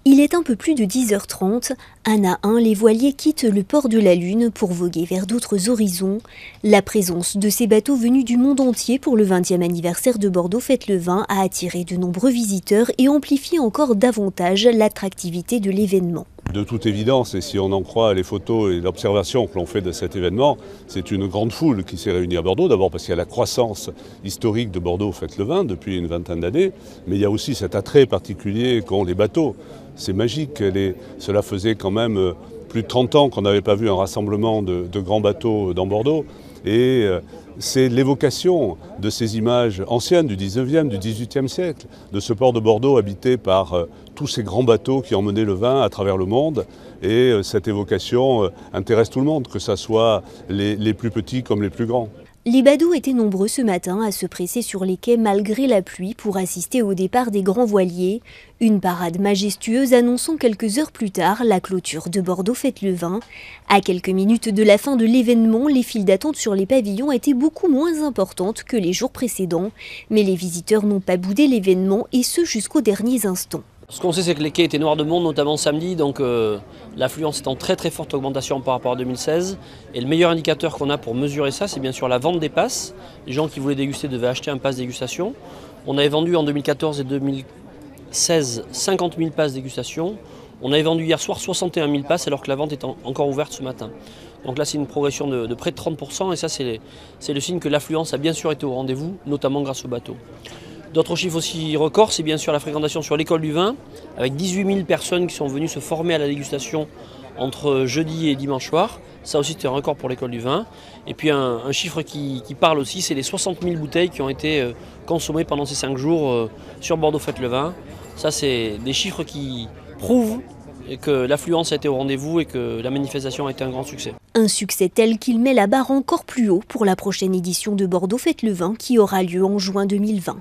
Il est un peu plus de 10h30. Un à un, les voiliers quittent le port de la Lune pour voguer vers d'autres horizons. La présence de ces bateaux venus du monde entier pour le 20e anniversaire de Bordeaux Fête le Vin a attiré de nombreux visiteurs et amplifié encore davantage l'attractivité de l'événement. De toute évidence, et si on en croit les photos et l'observation que l'on fait de cet événement, c'est une grande foule qui s'est réunie à Bordeaux, d'abord parce qu'il y a la croissance historique de Bordeaux Fête le Vin depuis une vingtaine d'années, mais il y a aussi cet attrait particulier qu'ont les bateaux. C'est magique, cela faisait quand même plus de 30 ans qu'on n'avait pas vu un rassemblement de grands bateaux dans Bordeaux. Et c'est l'évocation de ces images anciennes du 19e, du 18e siècle, de ce port de Bordeaux habité par tous ces grands bateaux qui emmenaient le vin à travers le monde. Et cette évocation intéresse tout le monde, que ce soit les plus petits comme les plus grands. Les badauds étaient nombreux ce matin à se presser sur les quais malgré la pluie pour assister au départ des grands voiliers. Une parade majestueuse annonçant quelques heures plus tard la clôture de Bordeaux Fête le Vin. À quelques minutes de la fin de l'événement, les files d'attente sur les pavillons étaient beaucoup moins importantes que les jours précédents. Mais les visiteurs n'ont pas boudé l'événement et ce jusqu'aux derniers instants. Ce qu'on sait, c'est que les quais étaient noirs de monde, notamment samedi, donc l'affluence est en très forte augmentation par rapport à 2016. Et le meilleur indicateur qu'on a pour mesurer ça, c'est bien sûr la vente des passes. Les gens qui voulaient déguster devaient acheter un pass dégustation. On avait vendu en 2014 et 2016 50 000 passes dégustation. On avait vendu hier soir 61 000 passes alors que la vente est encore ouverte ce matin. Donc là, c'est une progression de près de 30% et ça, c'est le signe que l'affluence a bien sûr été au rendez-vous, notamment grâce au bateau. D'autres chiffres aussi records, c'est bien sûr la fréquentation sur l'école du vin, avec 18 000 personnes qui sont venues se former à la dégustation entre jeudi et dimanche soir. Ça aussi, c'est un record pour l'école du vin. Et puis un chiffre qui parle aussi, c'est les 60 000 bouteilles qui ont été consommées pendant ces 5 jours sur Bordeaux Fête le Vin. Ça, c'est des chiffres qui prouvent que l'affluence a été au rendez-vous et que la manifestation a été un grand succès. Un succès tel qu'il met la barre encore plus haut pour la prochaine édition de Bordeaux Fête le Vin qui aura lieu en juin 2020.